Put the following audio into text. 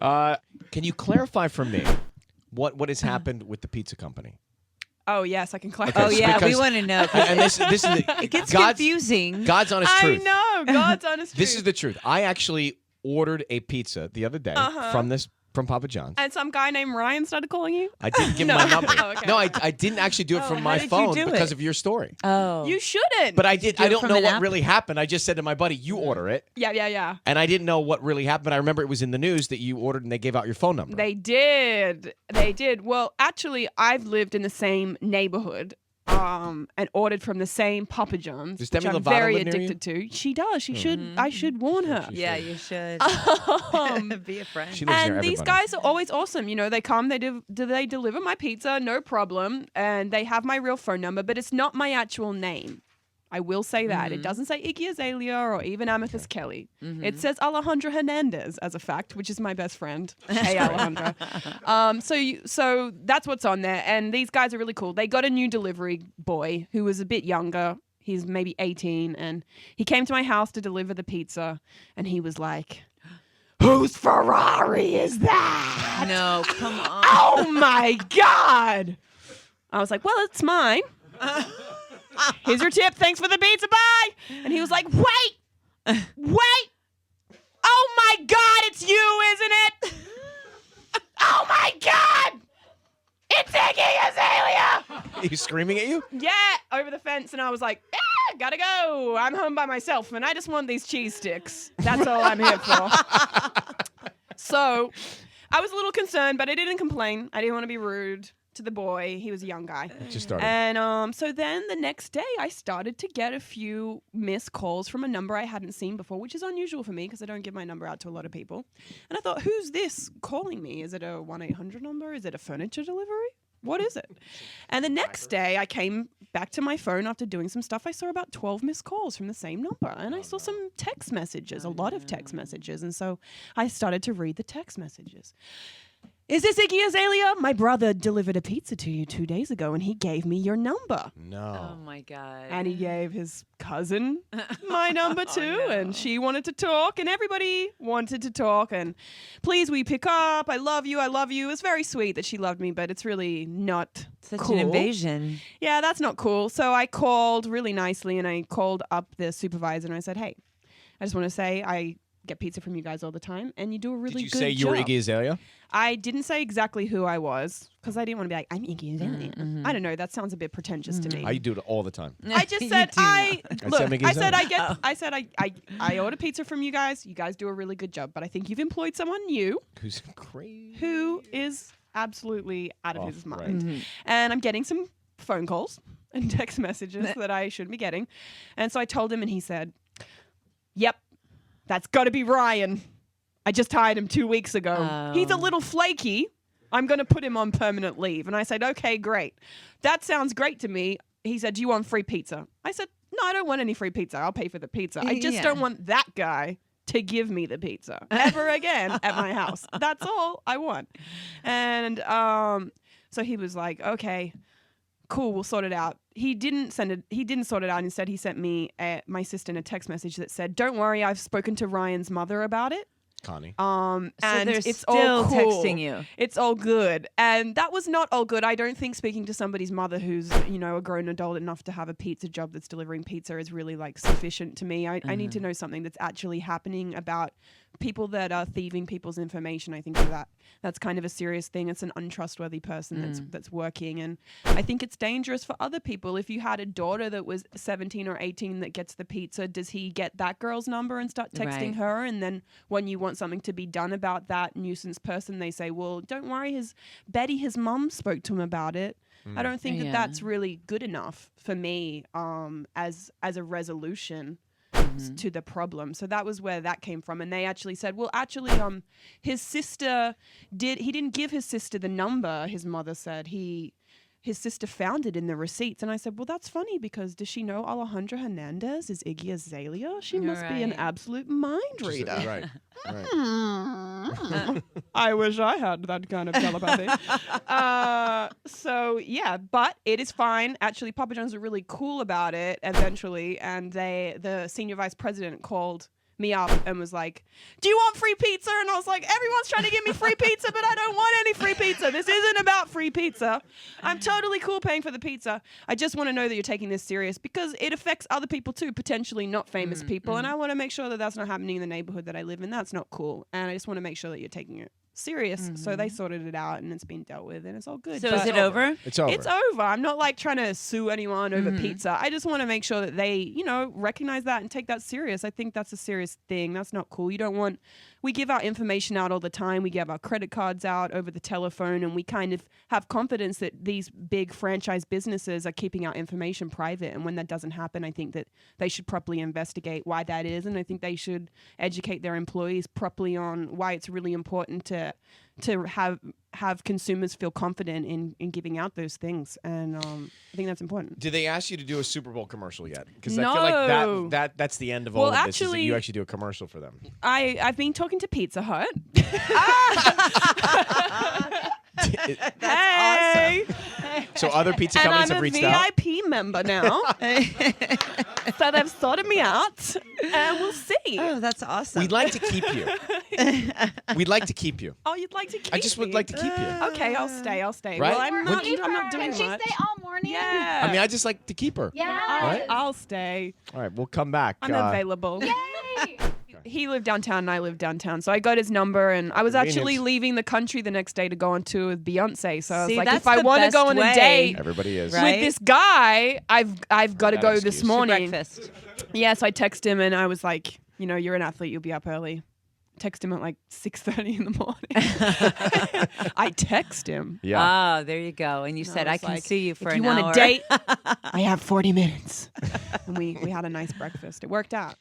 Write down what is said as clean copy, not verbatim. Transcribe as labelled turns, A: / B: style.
A: Can you clarify for me what has happened with the pizza company?
B: Oh, yes, I can clarify.
A: Okay,
C: Oh, yeah, we
A: because-
C: want to know.
A: And this is
C: It gets confusing.
A: God's honest
B: I
A: truth.
B: know, God's honest truth.
A: This is the truth. I actually ordered a pizza the other day from Papa John's.
B: And some guy named Ryan started calling you?
A: I didn't give him
B: No.
A: my number.
B: Oh, okay.
A: No, I didn't actually do it from
C: how
A: my
C: did you
A: phone
C: do
A: because
C: it?
A: of your story.
C: Oh.
B: You shouldn't.
A: But I did.
C: Do
A: I
C: it
A: don't
C: from
A: know
C: an
A: what
C: app?
A: really happened. I just said to my buddy, "You order it,"
B: Yeah.
A: and I didn't know what really happened. But I remember it was in the news that you ordered and they gave out your phone number.
B: They did. Well, actually, I've lived in the same neighborhood and ordered from the same Papa John's,
A: Does
B: which
A: Demi
B: I'm
A: Lovato
B: very
A: live near you?
B: addicted to. She does. She should. I should warn her.
C: Yeah, you should. Be a friend.
A: She lives near
B: And these
A: everybody.
B: guys are always awesome. You know, they come, they deliver my pizza, no problem, and they have my real phone number, but it's not my actual name. I will say that. It doesn't say Iggy Azalea or even Amethyst Kelly. It says Alejandra Hernandez as a fact, which is my best friend. Hey, Alejandra. So that's what's on there. And these guys are really cool. They got a new delivery boy who was a bit younger. He's maybe 18. And he came to my house to deliver the pizza. And he was like, "Whose Ferrari is that?"
C: No, come on.
B: Oh my God. I was like, "Well, it's mine. Here's your tip. Thanks for the pizza. Bye." And he was like, wait. Oh my God, it's you, isn't it? Oh my God. It's Iggy Azalea.
A: Are you screaming at you?
B: Yeah, over the fence. And I was like, gotta go. I'm home by myself and I just want these cheese sticks. That's all I'm here for. So I was a little concerned, but I didn't complain. I didn't want to be rude to the boy. He was a young guy.
A: Just started.
B: And so then the next day I started to get a few missed calls from a number I hadn't seen before, which is unusual for me because I don't give my number out to a lot of people. And I thought, who's this calling me? Is it a 1-800 number? Is it a furniture delivery? What is it? And the next day I came back to my phone after doing some stuff. I saw about 12 missed calls from the same number. And I saw some text messages, a lot of text messages. And so I started to read the text messages. "Is this Iggy Azalea? My brother delivered a pizza to you 2 days ago and he gave me your number."
A: No.
C: Oh, my God.
B: And he gave his cousin my number too.
C: no.
B: And she wanted to talk and everybody wanted to talk. And please, we pick up. I love you. I love you. It's very sweet that she loved me, but it's really not
C: Such
B: cool.
C: an invasion.
B: Yeah, that's not cool. So I called really nicely and I called up the supervisor and I said, "Hey, I just want to say I get pizza from you guys all the time and you do a really
A: Did you
B: good
A: say you were
B: job."
A: Iggy Azalea?
B: I didn't say exactly who I was because I didn't want to be like, "I'm Iggy Azalea." I don't know. That sounds a bit pretentious to me.
A: I do it all the time.
B: I just
C: You
B: said
C: do
B: I
C: know.
B: look.
A: said Iggy
B: I said
A: Azalea.
B: I said I order pizza from you guys. You guys do a really good job, but I think you've employed someone new
A: Who's crazy?
B: who is absolutely out of his
A: Off,
B: mind. And I'm getting some phone calls and text messages that I shouldn't be getting. And so I told him, and he said, "Yep, that's got to be Ryan. I just hired him 2 weeks ago. He's a little flaky. I'm going to put him on permanent leave." And I said, "Okay, great. That sounds great to me." He said, "Do you want free pizza?" I said, "No, I don't want any free pizza. I'll pay for the pizza. I just
C: Yeah.
B: don't want that guy to give me the pizza ever again at my house. That's all I want." And so he was like, "Okay, cool, we'll sort it out." He didn't send it. He didn't sort it out. Instead, he sent me my sister a text message that said, "Don't worry, I've spoken to Ryan's mother about it.
A: Connie.
B: And
C: they're
B: it's
C: still
B: all cool.
C: texting you.
B: It's all good." And that was not all good. I don't think speaking to somebody's mother who's, you know, a grown adult enough to have a pizza job that's delivering pizza is really like sufficient to me. I need to know something that's actually happening about people that are thieving people's information. I think that's kind of a serious thing. It's an untrustworthy person that's working. And I think it's dangerous for other people. If you had a daughter that was 17 or 18 that gets the pizza, does he get that girl's number and start texting
C: Right.
B: her? And then when you want something to be done about that nuisance person, they say, "Well, don't worry, Betty, his mum spoke to him about it." I don't think that that's really good enough for me as a resolution to the problem. So that was where that came from. And they actually said, "Well, actually, his sister he didn't give his sister the number." His mother said his sister found it in the receipts. And I said, "Well, that's funny because does she know Alejandra Hernandez is Iggy Azalea? She must be an
C: Right.
B: absolute mind reader."
A: Right.
B: I wish I had that kind of telepathy. So yeah, but it is fine. Actually, Papa John's were really cool about it eventually, and the senior vice president called me up and was like, do you want free pizza? And I was like, everyone's trying to give me free pizza, but I don't want any free pizza. This isn't about free pizza. I'm totally cool paying for the pizza. I just want to know that you're taking this serious because it affects other people too, potentially not famous people. And I want to make sure that that's not happening in the neighborhood that I live in. That's not cool. And I just want to make sure that you're taking it serious. So they sorted it out and it's been dealt with and it's all good.
C: So
B: But
C: is it over?
A: It's over.
B: it's over. I'm not like trying to sue anyone over pizza. I just want to make sure that they, you know, recognize that and take that serious. I think that's a serious thing. That's not cool. You don't want, we give our information out all the time. We give our credit cards out over the telephone and we kind of have confidence that these big franchise businesses are keeping our information private. And when that doesn't happen, I think that they should properly investigate why that is. And I think they should educate their employees properly on why it's really important to have consumers feel confident in giving out those things, and I think that's important.
A: Did they ask you to do a Super Bowl commercial yet? Because I
B: No.
A: feel like that's the end of all of this. Is that
B: actually-
A: you actually do a commercial for them.
B: I've been talking to Pizza Hut. Hey!
A: So other pizza
B: And
A: companies
B: I'm
A: have
B: a
A: reached out.
B: VIP member now, so they've sorted me out, and we'll see.
C: Oh, that's awesome.
A: We'd like to keep you. We'd like to keep you.
B: Oh, you'd like to keep
A: I just would
B: me?
A: like to keep you.
B: Okay, I'll stay.
A: Right?
B: Well, I'm not
A: Would-
B: doing
D: Can she
B: much.
D: stay all morning?
B: Yeah.
A: I mean, I just like to keep her.
D: Yeah.
A: Right?
B: I'll stay.
A: All right, we'll come back.
B: I'm available.
D: Yay.
B: He lived downtown and I lived downtown. So I got his number and I was actually
A: Convenient.
B: leaving the country the next day to go on tour with Beyonce. So I was
C: See,
B: like,
C: that's
B: if I
C: the
B: want to go
C: best
B: on a
C: way.
B: date
A: Everybody is.
C: Right?
B: with this guy, I've got to
A: That
B: go
A: excuse.
B: this
A: To
B: morning.
C: Breakfast.
B: Yeah, so I text him and I was like, you know, you're an athlete, you'll be up early. Text him at like 6:30 in the morning. I text him.
A: Yeah.
C: Ah, there you go. And you said, I
B: was
C: can
B: like,
C: see you for
B: if
C: an
B: you
C: hour.
B: want a date, I have 40 minutes. And we had a nice breakfast. It worked out.